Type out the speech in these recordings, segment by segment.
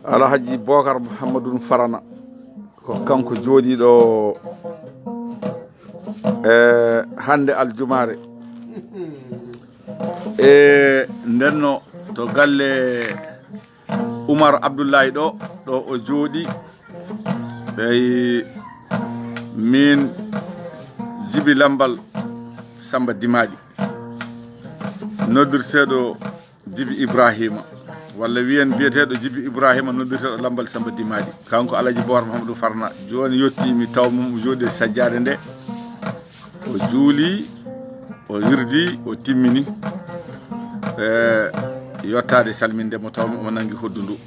Alhaji Bokar Muhammadou Farana ko kanko jooɗiɗo hande aljumare ndenno to galle Oumar Abdoulaye ɗo o jooɗi ɓey min Djiby Lambal Samba Dimaɗi noddirteɗo Djiby Ibrahima walla biyeteɗo Djiby Ibrahima noddirteɗo Lambal Samba Dimaɗi kanko Alhaji Bokar Mahamadou Farna joni yettimi taw mum jooɗi sajjade nde o juuli o wirdi o timmini yottade salminde mo tawmi o nangi hoddu ndu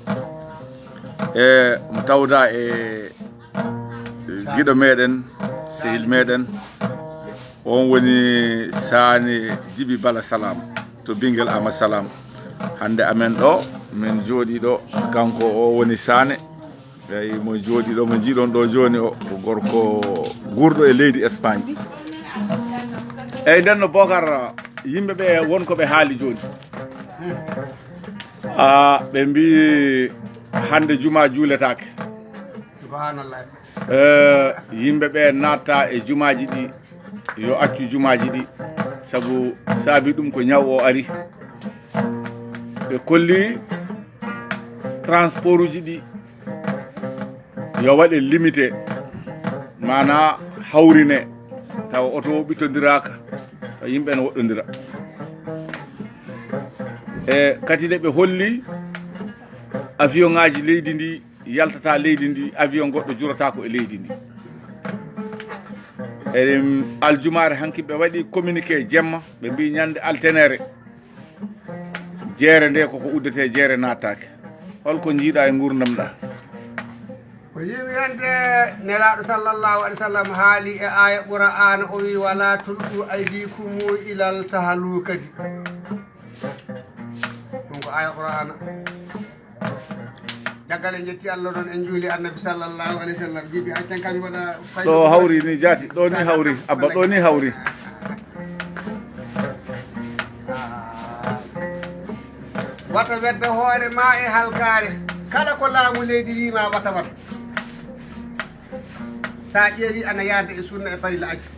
mo tawda giɗo meɗen sehil meɗen on woni Sane Djiby Bala Salam to Bingel Ama Salam hande amen ɗo min jooɗi ɗo kanko o woni Sane eyi mo jooɗi ɗo mo jiiɗon ɗo joni o ko gorko gurɗo e leydi Espagne eyyi ndenno Bocar yimɓeɓe wonko ɓe haali joni ɓe mbi hande juma juuletake subhanallah yimɓeɓe natta e jumaji ɗi yo accu jumaji ɗi saabu saabi ɗum ko ñaw o ari ɓe kolli transport uji ɗi yo waɗe limité mana hawrine tawa auto o ɓittodiraka taw yimɓe ne woɗɗodira kadi nde ɓe holli avion ngaji leydi ndi yaltata leydi ndi avion goɗɗo jurata ko e leydi ndi aljumare hanki ɓe waɗi communiqué jemma ɓe mbi ñande altenere jeere nde koko uddete jeere nattake holko jiiɗa e gurdam ɗa ko yimi hande nelaɗo sallllahu alih w sallam haali e aya qur'ana o wi wala tulqu aydikum ilal tahalukati ɗum ko aya qur'ana caggal en jetti Allah noon en juuli annabi sallllahu alih w sallam Djiby accen kañum waɗa ɗo hawri ni jaati ɗo ni hawri abba ɗo ni hawri wata wedda hoore ma e halkare kala ko laamu leydi wima wata wat sa ƴeewi ana yaada e sunna e farilla accu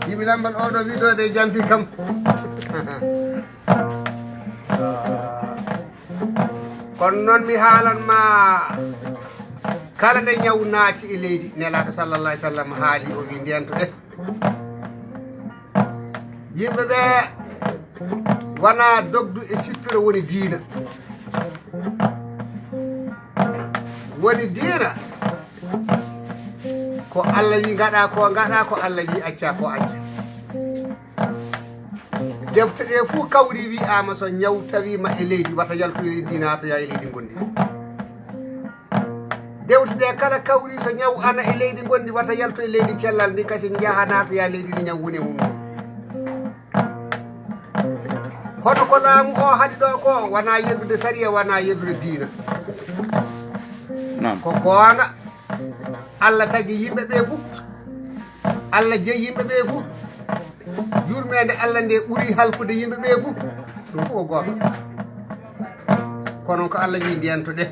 Djiby Lambal oɗo wiɗode jamfi kam kono noon mi haalanma kala nde ñaw naati e leydi nelaɗo sallallah alih w sallam haali o wi ndento ɗe yimɓeɓe wona dogdu e sippiro woni diina woni diina ko Allah wi gaɗa ko gaɗa ko Allah wi acca ko acca defte ɗe fuu kawri wi'ama so ñaw tawima e leydi wata yaltoye dina to ya e leydi gondi dewte ɗe kala kawri so ñaw ana e leydi gondi wata yalto e leydi cellal ndi kasi jahana to ya leydi ndi ñaw woni mum hono ko laamu o haɗi ɗo ko wona yeddude sariya wona yeddude diina ko goonga Allah tagi yimɓeɓe fuu Allah jeeyi yimɓeɓe fuu yurmede Allah nde ɓuuri halkude yimɓeɓe fuu ɗum fof ko goonga kono ko Allah wi ndiyento ɗe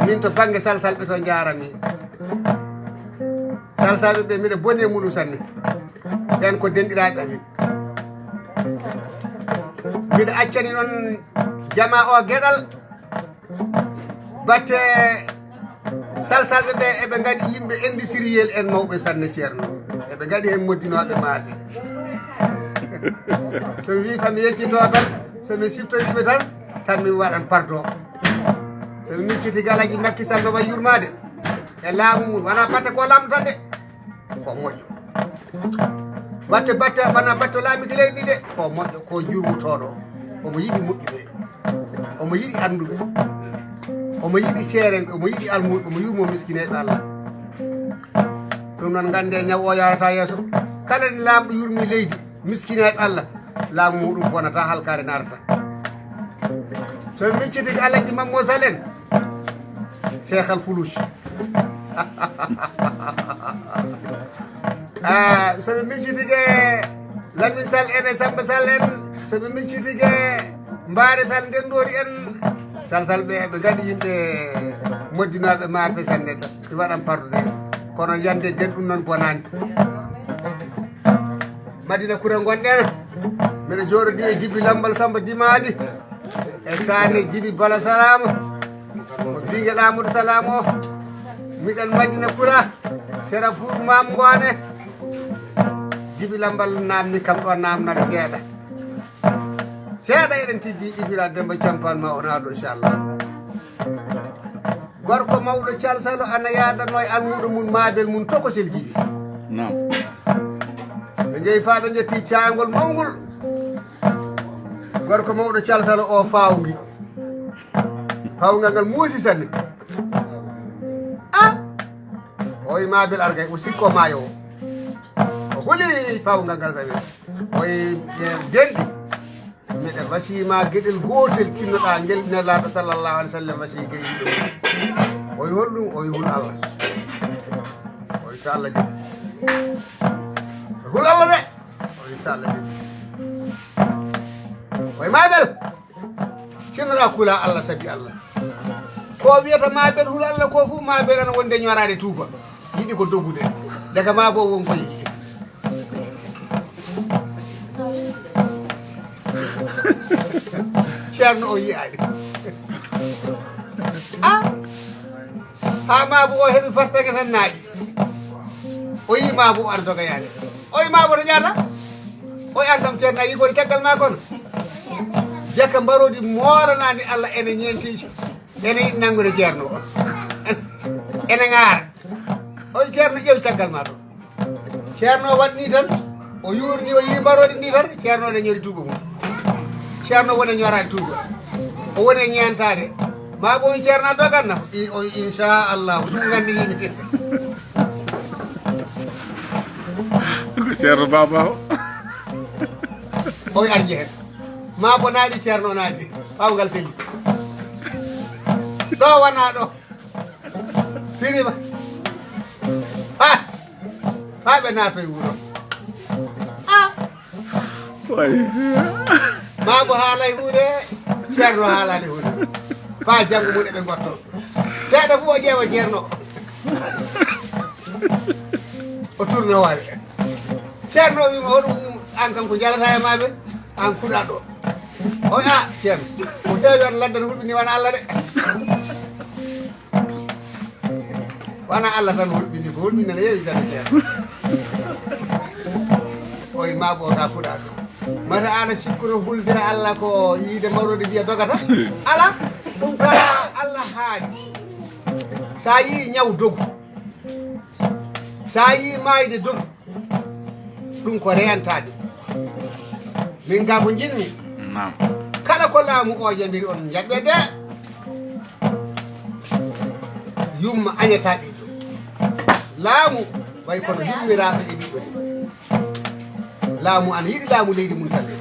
min to banggue salsalɓe to jarami salsaɓe ɓe mbiɗa boni e muɗum sanne ɓen ko denɗiraɓe amin mbiɗa accani noon jama o gueɗal batte salsalɓe ɓe eɓe gaɗi yimɓe industriel en mawɓe sanne ceerno eɓe gaɗi hen moddinoɓe maaɓe so wi kami yeccito tan somi siftoriɓe tan min waɗan pardon somi micciti galaji Macky Sall no way yurmade e laamu mum wona batte ko lamdo tan de ko moƴƴo batte wona batte laamiki leydi de ko moƴƴo ko jurmutoɗo omo yiɗi moƴƴuɓe omo yiɗi anduɓe omo yiɗi seerenɓe omo yiɗi almuɓe omo yumo miskineɓe Allah ɗum noon gande ñaw o yarata yeeso kala ne laamɗo yurmi leydi miskineɓe Allah laamu muɗum wonata halkare narata so min citi alaji mammo salen Cheikh Al Foulouche so min citi ge Lamine Sall ene Samba Sall en so min citi ge Mbaare Sall ndendori en sal ɓe gadi yimɓe moddinaɓe maafe sanne tan mi waɗan pardude kono yande den ɗum noon bonani Madina Koura gonɗen mbiɗa jooɗodi e Djiby Lambal Samba Dimani e Sane Djiby Bala Salama o Biguel Amadou Salam o miɗen Madina Koura Sera Four Mam Ngone Djiby Lambal namni kam ɗo namnat seeɗa eɗen tijji Ibira Demba Campal ma on haɗo inchallah gorko mawɗo calsalo ana yaadano e almuɗo mum maabel mum to ko sel Djiby nam ɓe jeeyi fa ɓe jetti caangol mawngol gorko mawɗo calsalo o fawgi fawngal ngal muusi sanne o wi maabel argay o sikko maayo o huli fawngal ngal sawi o wi denɗi miɗen wasima gueɗel gotel tinnoɗa guel nelaɗo sallllahu alih w sallam wasi gueyi ɗum o wi holɗum o wi hul Allah o wi so Allah jaɓi hul Allah de o wi so Allah jaɓi o wi maɓel tinnoɗa kula Allah saabi Allah ko wiyata maɓel hul Allah ko fo maɓel ana wonde ñorade tuuba yiɗi ko doggude daga ma bo won koyi Ceerno o yiyaani ha Mabo o heɓi fartege tan naaɗi o yi Mabo o ara doga yaade o yi Mabo to ñaata o yi an kam Ceerno a yi kono caggal ma kono jakka mbarodi mooranade Allah ene ñeenti ene yiɗi nanngude Ceerno o ene ŋaara o yi Ceerno ƴeew caggal ma to Ceerno waɗni tan o yuurni o yi mbarodi ni tan Ceerno o ne ñori tuuba mum Ceerno woni ñorade tuuba o woni ñeentade Mabo wi Ceerno doganna o inchallahu ɗum gandi yimɓe ko Ceerno Baba o wi ar jehen Mabo naaɗi Ceerno naaɗi fawgal seli ɗo wona ɗo firima ha ɓe naatoye wuuro Mabo haalay huude Ceerno haalani huude fa janggo muɗe ɓe gotto seeɗa fof o ƴeewa Ceerno o tourne hoore Ceerno wima hoɗum an kam ko jalata e maɓe an kuɗa ɗo o wi Ceerno ko heewi an laddan hulɓini wona Allah de wona Allah tan hulɓini ko hulɓini ne yeewi tane Ceerno o wi Mabo o ka kuɗa ɗo mata ana sikkuno hulde Allah ko yiide mawrode wiya dogata ala ɗum kala Allah haali sa yi ñaw dogu sa yi mayde dogu ɗum ko reyantade min ka ko jinmi nam kala ko laamu o jambiri on jaɓɓe de yumma añata ɓiɗɗo laamu way kono yummiraɓe e ɓiɗɗo laamu ana yiɗi laamu leydi mum sanne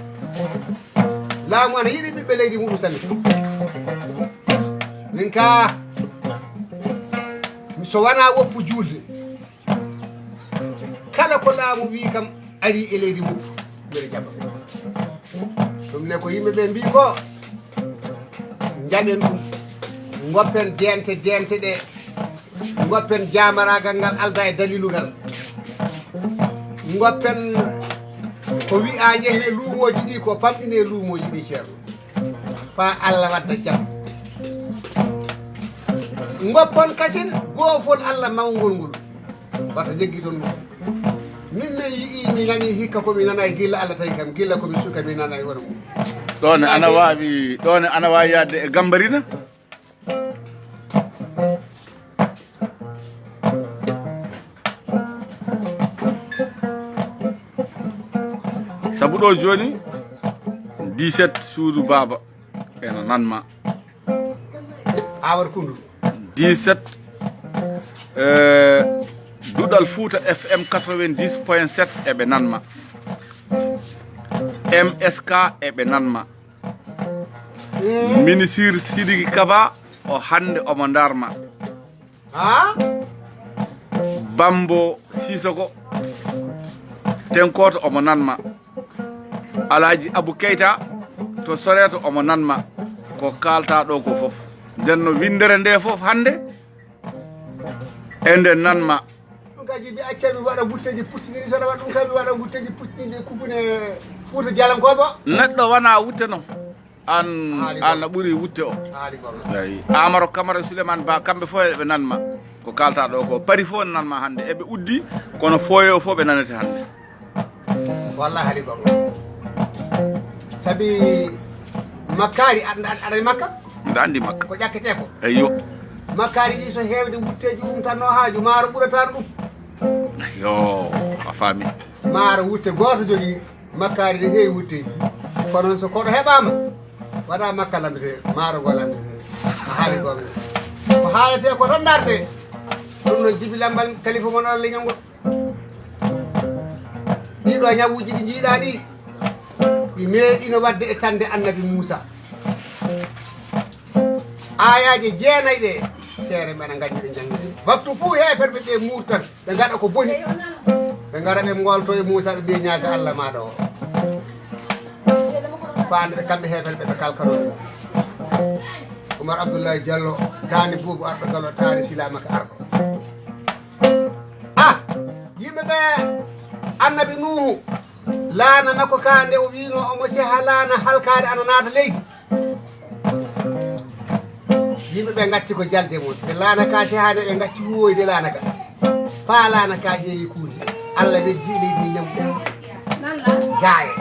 laamu ana yiɗi ɓiɓɓe leydi muɗum sanne min ka so wona woppu julde kala ko laamu wi kam ari e leydi muɗum mbiɗa jaɓa ɗum ne ko yimɓe ɓe mbi ko jaɓen ɗum goppen dente ɗe goppen jamaragal ngal alda e dalilugal goppen ko wi'a jeehen e luumoji ɗi ko pamɗine e luumoji ɗi Ceerno fa Allah wadda jam goppon kasin goofol Allah mawgol ngol wata jeggi toon ɗum min mi yii mi nani hikka komi nana e gilla Allah tawi kam gilla komi suka mi nana e hono mum ɗone ana wawi yadde e Gambarina sabu ɗo joni 17 suudu Baba ena nanma awar kundu 17 Duɗal Fouta FM 90.7 eɓe nanma MSK eɓe nanma ministre Sidiki Kaba o hande omo darma ha Bambo Sisoko tenkoto omo nanma Alaji Abou Keita to soreto omo nanma ko kalta ɗo ko fof nden no windere nde fof hande e nde nanma ɗum kaji mbi acca mi waɗa gutteji pucciɗiɗi soɗa waɗa ɗum kam mi waɗa gutteji pucciɗiɗi kufune Fouta Dialankoɓe neɗɗo wana wutte noon an no ɓuuri wutte o eyi Amaro Camara Souleymane Ba kamɓe fof eɓe nanma ko kalta ɗo ko pari fof ne nanma hande eɓe uddi kono foye o fof ɓe nanete hande wallahi haali gonga sabi makkari aɗa makka mbiɗa andi makka ko ƴakkete ko eyyo makkari ɗi so hewde wutteji umtanno haaju maaro ɓuratano ɗum yo a faami maaro wutte goto jogui makkari ne heewi wutteji kono so koɗo heɓama waɗa makka lamdete maaro ngo lamdete a haali gonga ko haalete ko tan darte ɗum noon Djiby Lambal kalifa mon Allah leñol ngol ɗiɗo ñawuji ɗi jiiɗa ɗi ɗi meeɗino wadde e tande annabi Moussa ayaji 9 ɗe seere mbeɗa gañi ɗe jangguide waktu fuu heferɓe ɓe murtan ɓe gaɗa ko boni ɓe gara ɓe golto e Moussa ɓe mbiye ñaaga Allah maɗa o fande ɓe kamɓe heferɓe ɓe kalkanoɗe Oumar Abdoulaye Diallo dani Boubou arɗo galo taari silamaka arɗo yimɓe ɓe annabi Nuhu laana makko ka nde o wino omo seha laana halkade ana naata leydi yimɓe ɓe gatti ko jalde mum ɓe laana ka sehade ɓe gacci huwoyde laana ka fa laana ka ƴeewi kuuti Allah weddi leydi ndi ñawɗo gaaye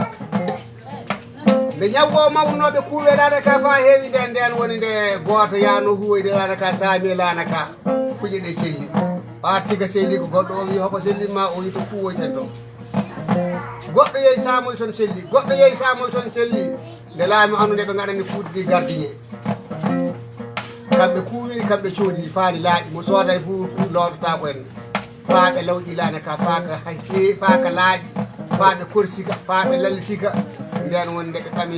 nde ñawgo mawnoɓe kuuɓe laana ka fa heewi nden woni nde goto yano huwoyde laana ka saami laana ka kuƴe ɗe celli ɓa selli ko goɗɗo o wi hoko sellima o wi to kuwoyten to goɗɗo yeehi samoy toon selli goɗɗo yeehi samoy toon selli nde laami annude ɓe gaɗani kuuɗi gardinier kamɓe kuwiri kamɓe coodiri faali laaƴi mo sooda e fof looɗota ko en faaɓe lawƴi laana ka faaka laaƴi faaɓe korsika faaɓe lallitika nden woni nde ɓe ɓami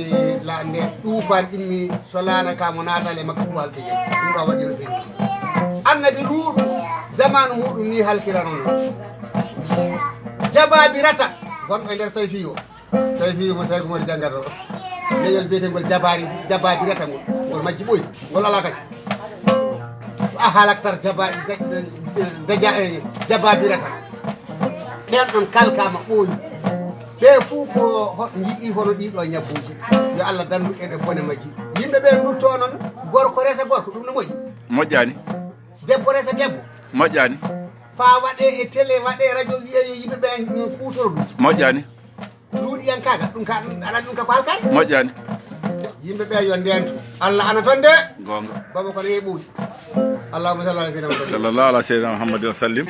nde ɗuufan immi so laana ka mo naatale e makko fuwalde je ɗum ɗo waɗino ɓenni annabi luuɗu zamanu muɗum ni halkirano noon jababirata gonɗo e nder sayfi o mo sayko modi janggata o leñol biyetengol jababirata ngol majji ɓoyi ngol ala kadi a halaktar jababirata ɓen ɗon kalkama ɓooyi ɓe fuu ko jii hono ɗiɗo ñabbuji yo Allah dandu en e bone majji yimɓe ɓe dutto noon gorko resa gorko ɗum no moƴƴi moƴƴani debbo resa debbo moƴƴani fa waɗe e télé waɗe radio wiye yo yimɓe ɓe kutoro ɗum moƴƴani luuɗi yan kaga ɗum ka aɗa ɗum ka ko halkani moƴƴani yimɓe ɓe yo ndentu Allah ana toon de gonga baba kono yeeɓuuɗi allahumma salli ala sayyidina Muhammad sallallahu ala sayyidina Muhammadin wa sallim